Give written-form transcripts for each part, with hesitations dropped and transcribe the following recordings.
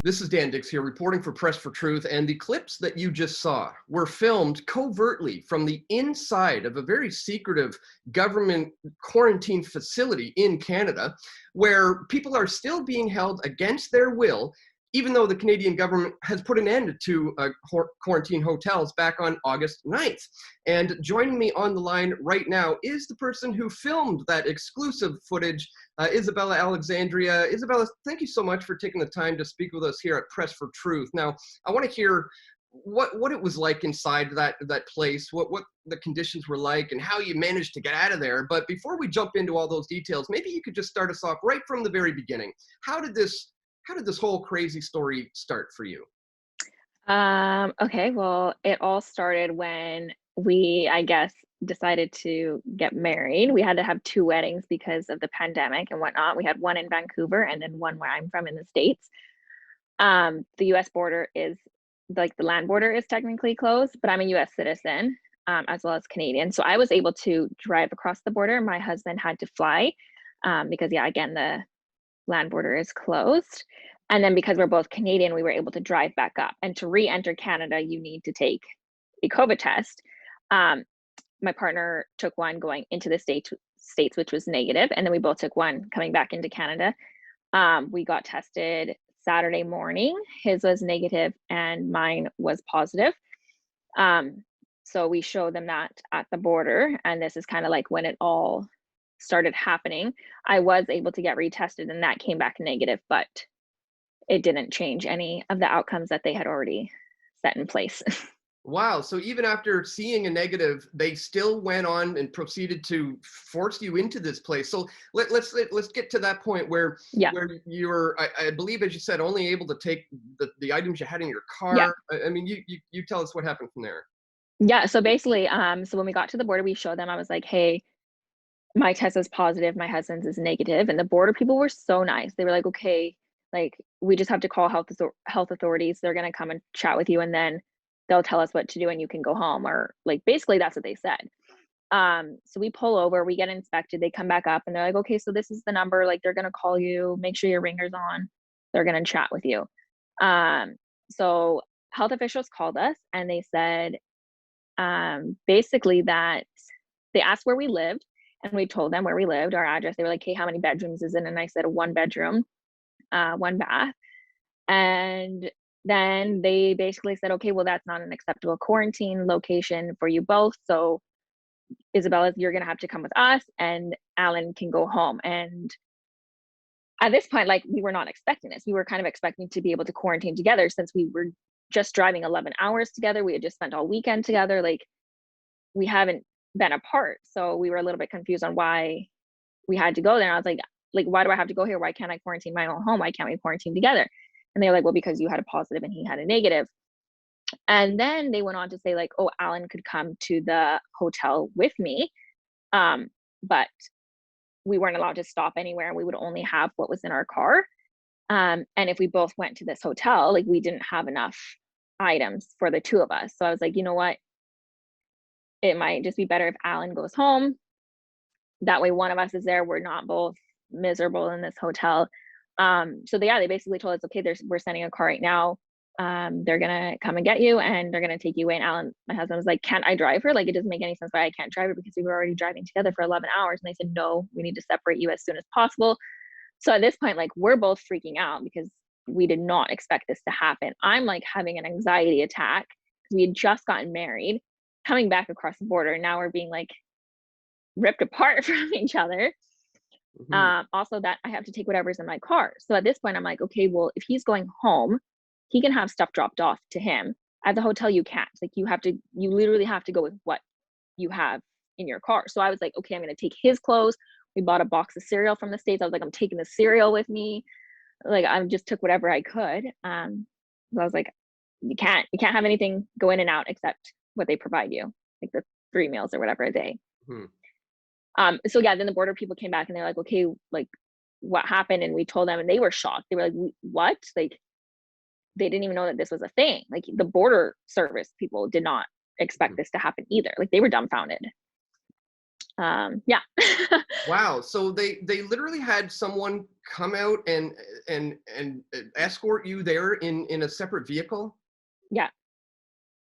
This is Dan Dicks here, reporting for Press for Truth, and the clips that you just saw were filmed covertly from the inside of a very secretive government quarantine facility in Canada, where people are still being held against their will, even though the Canadian government has put an end to quarantine hotels back on August 9th. And joining me on the line right now is the person who filmed that exclusive footage, Isabella Alexandria. Isabella, thank you so much for taking the time to speak with us here at Press for Truth. Now, I want to hear what it was like inside that place, what the conditions were like, and how you managed to get out of there. But before we jump into all those details, maybe you could just start us off right from the very beginning. How did this whole crazy story start for you? Okay, well, it all started when we, I guess, decided to get married. We had to have two weddings because of the pandemic and whatnot. We had one in Vancouver and then one where I'm from in the States. The US border is, like, the land border is technically closed, but I'm a US citizen, as well as Canadian. So I was able to drive across the border. My husband had to fly, because, yeah, again, the land border is closed. And then because we're both Canadian, we were able to drive back up. And to re-enter Canada, you need to take a COVID test. My partner took one going into the states, which was negative, and then we both took one coming back into Canada. We got tested Saturday morning. His was negative and mine was positive. So we showed them that at the border, and this is kind of like when it all started happening. I was able to get retested and that came back negative, but it didn't change any of the outcomes that they had already set in place. Wow. So even after seeing a negative, they still went on and proceeded to force you into this place. So let's get to that point where Yeah. you were, I believe, as you said, only able to take the items you had in your car. Yeah. I mean, you tell us what happened from there. Yeah. So basically, so when we got to the border, we showed them, I was like, hey, my test is positive, my husband's is negative. And the border people were so nice. They were like, okay, like, we just have to call health authorities. They're going to come and chat with you, and then they'll tell us what to do and you can go home, or, like, basically that's what they said. So we pull over, we get inspected, they come back up and they're like, okay, so this is the number, like, they're going to call you, make sure your ringer's on. They're going to chat with you. So health officials called us and they said, basically that they asked where we lived, and we told them where we lived, our address. They were like, hey, how many bedrooms is it? And I said, a 1-bedroom, 1 bath. And then they basically said, okay, well, that's not an acceptable quarantine location for you both. So Isabella, you're going to have to come with us, and Alan can go home. And at this point, like, we were not expecting this. We were kind of expecting to be able to quarantine together, since we were just driving 11 hours together. We had just spent all weekend together. Like, we haven't been apart. So we were a little bit confused on why we had to go there. And I was like, why do I have to go here? Why can't I quarantine my own home? Why can't we quarantine together? And they were like, well, because you had a positive and he had a negative. And then they went on to say, like, oh, Alan could come to the hotel with me. But we weren't allowed to stop anywhere, and we would only have what was in our car. And if we both went to this hotel, like, we didn't have enough items for the two of us. So I was like, you know what? It might just be better if Alan goes home. That way one of us is there. We're not both miserable in this hotel. So they basically told us, okay, we're sending a car right now. They're gonna come and get you, and they're gonna take you away. And Alan, my husband, was like, can't I drive her? Like, it doesn't make any sense why I can't drive her, because we were already driving together for 11 hours. And they said, no, we need to separate you as soon as possible. So at this point, like, we're both freaking out because we did not expect this to happen. I'm like having an anxiety attack because we had just gotten married, coming back across the border, and now we're being, like, ripped apart from each other. Mhm. Also, that I have to take whatever's in my car. So at this point, I'm like, okay, well, if he's going home, he can have stuff dropped off to him. At the hotel, you can't. Like, you literally have to go with what you have in your car. So I was like, okay, I'm going to take his clothes. We bought a box of cereal from the States. I was like, I'm taking the cereal with me. Like, I just took whatever I could. So I was like, you can't have anything go in and out except what they provide you, like the 3 meals or whatever a day. Mhm. So yeah, then the border people came back and they're like, okay, like, what happened? And we told them, and they were shocked. They were like, what? Like, they didn't even know that this was a thing. Like, the border service people did not expect this to happen either. Like, they were dumbfounded. Yeah. Wow. So they literally had someone come out and escort you there in a separate vehicle? Yeah.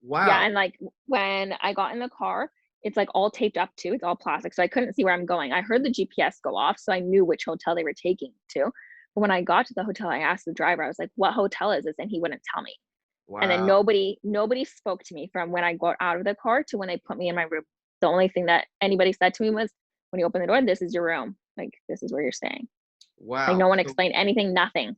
Yeah, Wow. and, like, when I got in the car, it's, like, all taped up too, it's all plastic, so I couldn't see where I'm going. I heard the GPS go off, so I knew which hotel they were taking to. But when I got to the hotel, I asked the driver, I was like, "What hotel is this?" And he wouldn't tell me. And then Wow. nobody spoke to me from when I got out of the car to when they put me in my room. The only thing that anybody said to me was, "When you open the door, this is your room. Like, this is where you're staying." Like, Wow. no one So explained anything, nothing.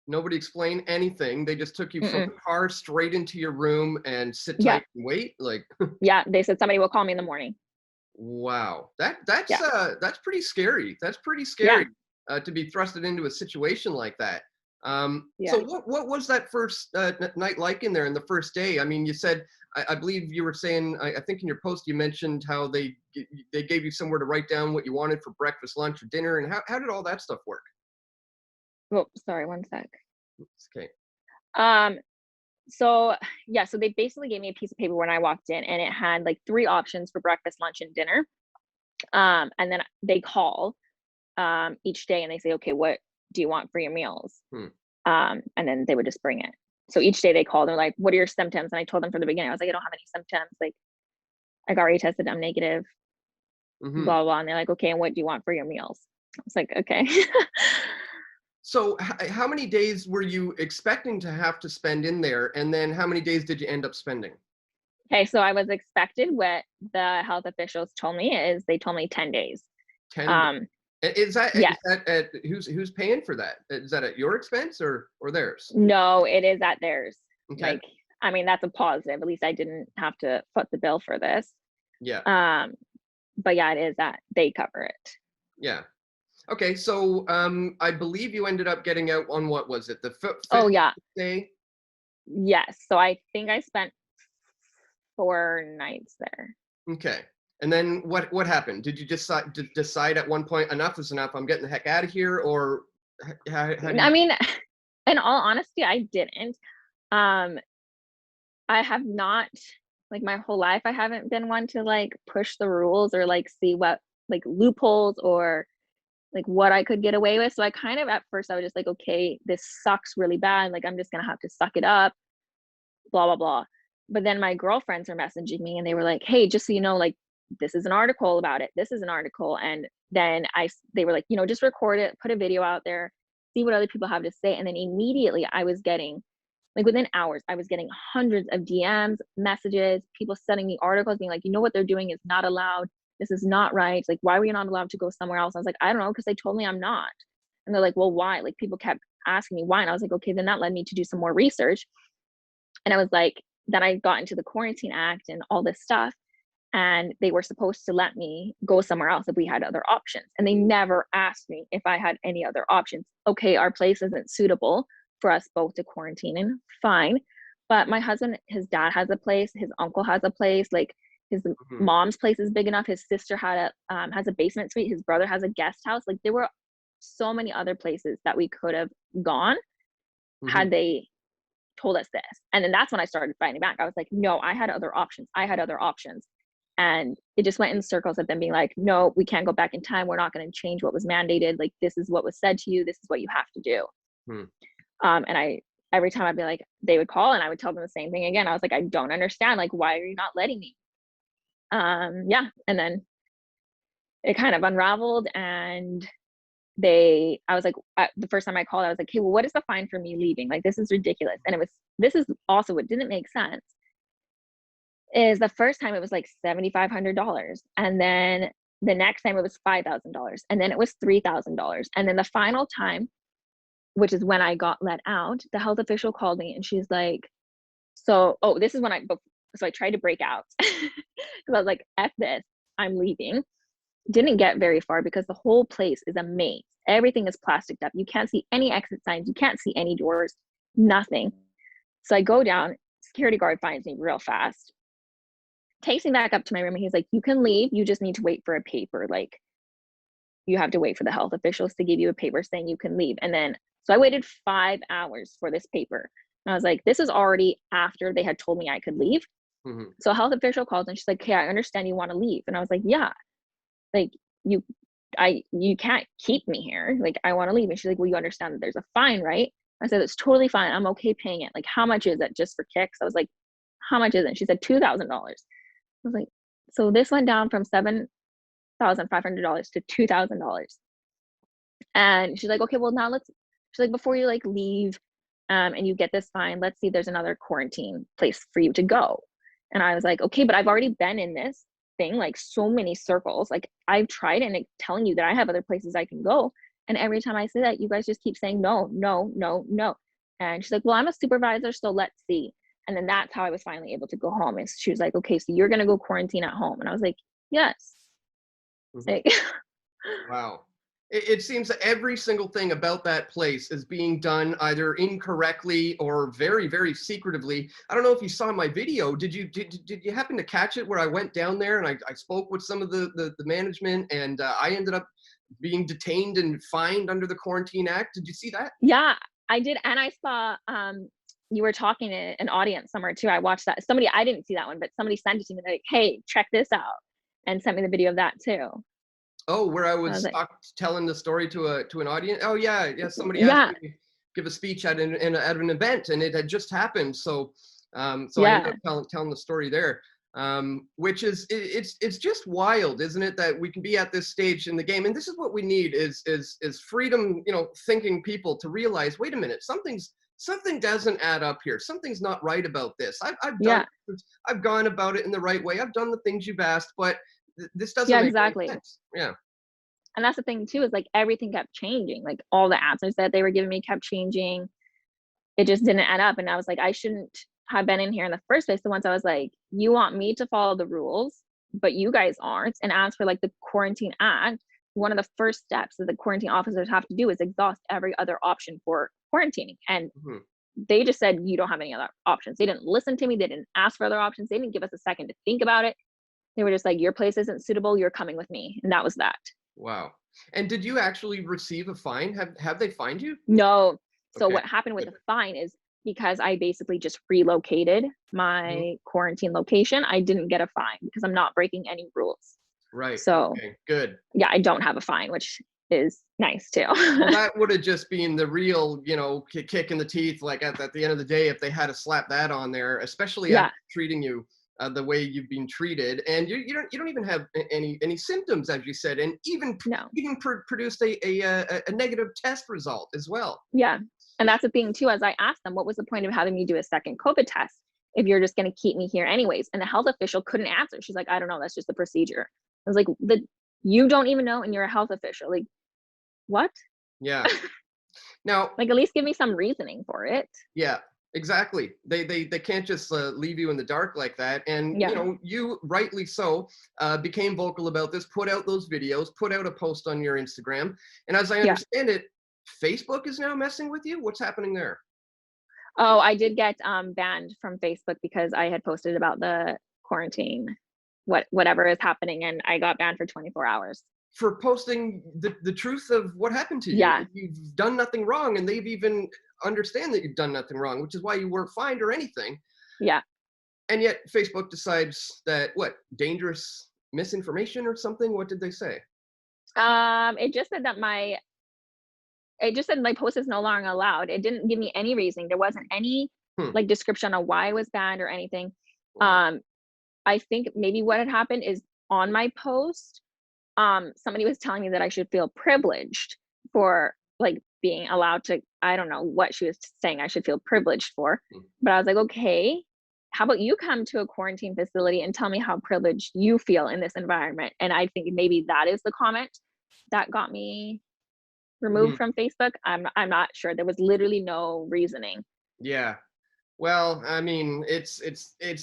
nobody explained anything. They just took you from Mm-mm. the car straight into your room and sit Yeah, tight and wait? Like, yeah, they said somebody will call me in the morning. wow. Yeah, That's pretty scary. That's pretty yeah, scary, to be thrusted into a situation like that. So yeah. what was that first, night like in there in the first day? I mean, you said I believe you were saying, I think in your post you mentioned how they gave you somewhere to write down what you wanted for breakfast, lunch, or dinner, and how did all that stuff work? Oh, sorry, one sec. Okay. Um, so yeah, so they basically gave me a piece of paper when I walked in, and it had like 3 options for breakfast, lunch, and dinner. And then they call each day and they say, "Okay, what do you want for your meals?" Hmm. And then they would just bring it. So each day they called, they're like, "What are your symptoms?" And I told them from the beginning, I was like, "I don't have any symptoms. Like, I got retested, I'm negative, Hmm. blah, blah." And they're like, "Okay, and what do you want for your meals?" I was like, "Okay." So how many days were you expecting to have to spend in there, and then how many days did you end up spending? Okay, so I was expected, what the health officials told me is they told me 10 days. 10 days. Um, Is yes. that at who's paying for that? Is that at your expense or theirs? No, it is at theirs. Okay. Like, I mean, that's a positive. At least I didn't have to foot the bill for this. Yeah. Um, but yeah, it is that they cover it. Yeah. Okay. So I believe you ended up getting out on, what was it? The Oh fifth yeah, day? yes. So I think I spent 4 nights there. Okay. And then what happened? Did you decide at one point, enough is enough, I'm getting the heck out of here, or how do I you? mean, in all honesty, I didn't. Um, I have not, like, my whole life, I haven't been one to like push the rules or like see what like loopholes or like what I could get away with. So I kind of, at first I was just like, okay, this sucks really bad. Like, I'm just gonna have to suck it up, blah blah blah. But then my girlfriends are messaging me and they were like, "Hey, just so you know, like, this is an article about it. This is an article." And then they were like, just record it, put a video out there, see what other people have to say. And then immediately I was getting, like, within hours, I was getting hundreds of DMs, messages, people sending me articles being like, "What they're doing is not allowed. This is not right. Like, why were you not allowed to go somewhere else?" I was like, "I don't know, because they told me I'm not." And they're like, "Well, why?" Like, people kept asking me why. And I was like, okay, then that led me to do some more research. And I was like, then I got into the Quarantine Act and all this stuff. And they were supposed to let me go somewhere else if we had other options. And they never asked me if I had any other options. Okay, our place isn't suitable for us both to quarantine in. Fine. But my husband, his dad has a place, his uncle has a place, like his Mhm, mom's place is big enough. His sister has a basement suite. His brother has a guest house. Like, there were so many other places that we could have gone mhm. had they told us this. And then that's when I started fighting back. I was like, no, I had other options. I had other options. And it just went in circles of them being like, no, we can't go back in time. We're not going to change what was mandated. Like, this is what was said to you. This is what you have to do. Hmm. And every time I'd be like, they would call and I would tell them the same thing again. I was like, I don't understand. Like, why are you not letting me? Yeah. And then it kind of unraveled, and I was like, the first time I called, I was like, hey, well, what is the fine for me leaving? Like, this is ridiculous. And this is also what didn't make sense, is the first time it was like $7,500. And then the next time it was $5,000. And then it was $3,000. And then the final time, which is when I got let out, the health official called me and she's like, this is when so I tried to break out because I was like, F this, I'm leaving. Didn't get very far because the whole place is a maze. Everything is plasticed up. You can't see any exit signs. You can't see any doors, nothing. So I go down, security guard finds me real fast, takes me back up to my room, and he's like, you can leave. You just need to wait for a paper. Like, you have to wait for the health officials to give you a paper saying you can leave. And then, so I waited 5 hours for this paper. And I was like, this is already after they had told me I could leave. Mhm. So a health official calls and she's like, hey, I understand you want to leave. And I was like, yeah, like, you you can't keep me here. Like, I want to leave. And she's like, well, you understand that there's a fine, right? I said, it's totally fine. I'm okay paying it. Like, how much is it just for kicks? I was like, how much is it? She said, $2,000. I was like, so this went down from $7,500 to $2,000. And she's like, okay, well now she's like, before you like leave, and you get this fine, let's see if there's another quarantine place for you to go. And I was like, okay, but I've already been in this thing, like so many circles. Like I've tried and it's telling you that I have other places I can go. And every time I say that, you guys just keep saying no, no, no, no. And she's like, well, I'm a supervisor, so let's see. And then that's how I was finally able to go home. Is she was like, okay, so you're gonna go quarantine at home. And I was like, yes. Mhm. Like, Wow. It seems that every single thing about that place is being done either incorrectly or very, very secretively. I don't know if you saw my video. Did you happen to catch it where I went down there and I spoke with some of the management, and I ended up being detained and fined under the Quarantine Act? Did you see that? yeah, I did. And I saw you were talking to an audience somewhere too. I watched that. Somebody, I didn't see that one, but somebody sent it to me like, hey, check this out, and sent me the video of that too. Oh, where I I was was like, telling the story to an audience. Oh yeah, yeah. Somebody asked yeah, me to give a speech at an event, and it had just happened. So, so I ended yeah, up telling the story there. Which is it's just wild, isn't it, that we can be at this stage in the game, and this is what we need is freedom, thinking people to realize, wait a minute, something doesn't add up here. Something's not right about this. yeah, I've gone about it in the right way. I've done the things you've asked, but this doesn't yeah, make any exactly. sense. Yeah. And that's the thing too, is like everything kept changing. Like all the answers that they were giving me kept changing. It just didn't add up. And I was like, I shouldn't have been in here in the first place. So once I was like, you want me to follow the rules, but you guys aren't. And as for like the Quarantine Act, one of the first steps that the quarantine officers have to do is exhaust every other option for quarantining. And Mhm. they just said, you don't have any other options. They didn't listen to me. They didn't ask for other options. They didn't give us a second to think about it. They were just like, your place isn't suitable. You're coming with me. And that was that. Wow. And did you actually receive a fine? Have they fined you? No. So Okay. what happened with Good. the fine is because I basically just relocated Mhm. my quarantine location, I didn't get a fine because I'm not breaking any rules. Right. So Okay. Good. yeah, I don't have a fine, which is nice too. Well, that would have just been the real, kick in the teeth. Like at the end of the day, if they had to slap that on there, especially after Yeah, treating you the way you've been treated, and you don't even have any symptoms, as you said, and no. even produced a negative test result as well. Yeah. And that's the thing too, as I asked them, what was the point of having me do a second COVID test if you're just going to keep me here anyways? And the health official couldn't answer. She's like, I don't know. That's just the procedure. I was like, you don't even know, and you're a health official. Like, what? Yeah. Now, Like, at least give me some reasoning for it. yeah, exactly. They can't just leave you in the dark like that. And Yeah. you rightly so became vocal about this, put out those videos, put out a post on your Instagram. And as I Yeah. understand it, Facebook is now messing with you. What's happening there? Oh, I did get banned from Facebook because I had posted about the quarantine, whatever is happening, and I got banned for 24 hours. For posting the truth of what happened to you. Yeah. You've done nothing wrong, and they've even understand that you've done nothing wrong, which is why you weren't fined or anything. Yeah. And yet Facebook decides that what, dangerous misinformation or something? What did they say? It just said that my post is no longer allowed. It didn't give me any reasoning. There wasn't any Hmm. like description on why I was banned or anything. Wow. Um, I think maybe what had happened is on my post, somebody was telling me that I should feel privileged for like being allowed to, I don't know what she was saying I should feel privileged for. Hmm. But I was like, okay, how about you come to a quarantine facility and tell me how privileged you feel in this environment? And I think maybe that is the comment that got me removed Mhm. from Facebook. I'm not sure. There was literally no reasoning. Yeah. Well, I mean, it's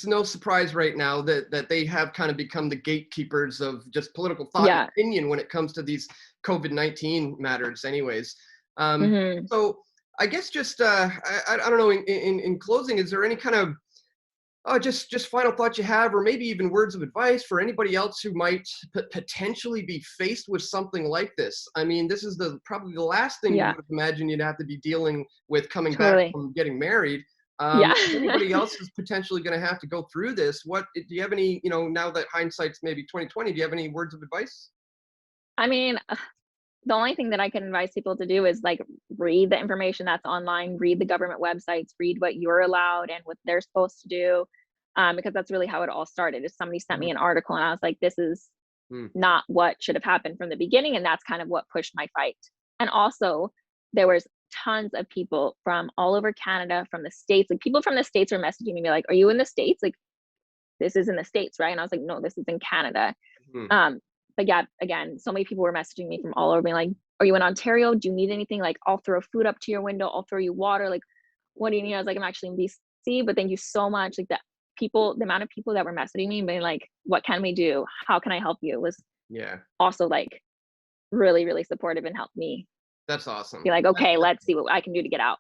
no surprise right now that they have kind of become the gatekeepers of just political thought and Yeah. opinion when it comes to these COVID-19 matters, anyways. Hmm. So I guess just I don't know. In closing, is there any kind of just final thoughts you have, or maybe even words of advice for anybody else who might potentially be faced with something like this? I mean, this is probably the last thing you Yeah. would imagine you'd have to be dealing with coming back Totally. from getting married. Yeah. If anybody else is potentially going to have to go through this, what do you have any? Now that hindsight's maybe 2020, do you have any words of advice? I mean, the only thing that I can advise people to do is like read the information that's online, read the government websites, read what you're allowed and what they're supposed to do. Because that's really how it all started. Is somebody sent me an article and I was like, this is Mm. not what should have happened from the beginning. And that's kind of what pushed my fight. And also there was tons of people from all over Canada, from the States, like people from the States were messaging me like, are you in the States? Like, this is in the States, right? And I was like, no, this is in Canada. Mm. But yeah, again, so many people were messaging me from all over, being like, are you in Ontario? Do you need anything? Like, I'll throw food up to your window. I'll throw you water. Like, what do you need? I was like, I'm actually in BC, but thank you so much. Like that people, the amount of people that were messaging me being like, what can we do? How can I help you? Was Yeah, also like really, really supportive and helped me that's awesome. be like, okay, let's see what I can do to get out.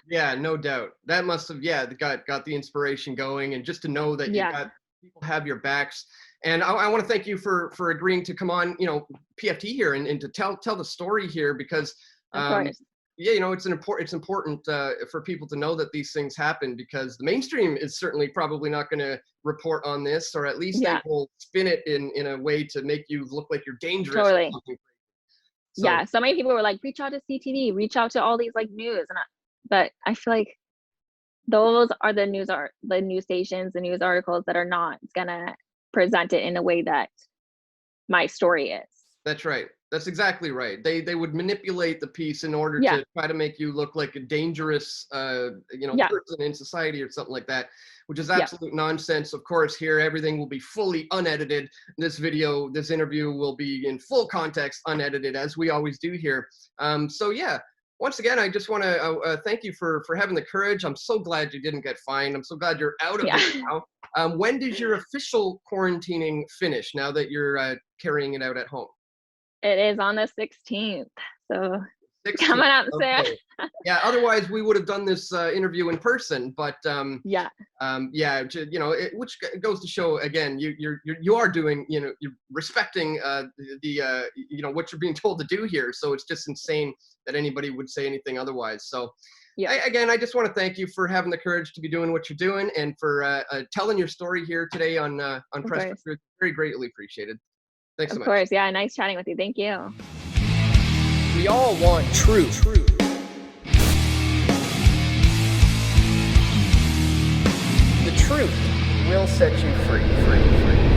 Yeah, no doubt. That must have, yeah, got the inspiration going, and just to know that you Yeah, got people have your backs. And I want to thank you for agreeing to come on, PFT here and to tell the story here, because of um, course. yeah, it's important for people to know that these things happen, because the mainstream is certainly probably not going to report on this, or at least they Yeah, will spin it in a way to make you look like you're dangerous or totally. something. So Yeah, so many people were like, reach out to CTV, reach out to all these like news, but I feel like those are the news stations, the news articles that are not gonna present it in a way that my story is. that's right. That's exactly right. They would manipulate the piece in order Yeah, to try to make you look like a dangerous, yeah, person in society or something like that, which is yeah, absolute nonsense. Of course, here everything will be fully unedited. This interview will be in full context, unedited, as we always do here. So yeah, once again, I just want to thank you for having the courage. I'm so glad you didn't get fined. I'm so glad you're out of yeah. it now. When does your official quarantining finish, now that you're carrying it out at home? It is on the 16th, so come 16th. on out and say Okay. Yeah. Otherwise, we would have done this interview in person. But yeah, yeah, which goes to show again, you are doing, you're respecting what you're being told to do here. So it's just insane that anybody would say anything otherwise. So yeah, again, I just want to thank you for having the courage to be doing what you're doing, and for telling your story here today on of Press for course, Truth. Very greatly appreciated. Thanks so of much. course. Yeah, nice chatting with you. Thank you. We all want truth. The truth will set you free.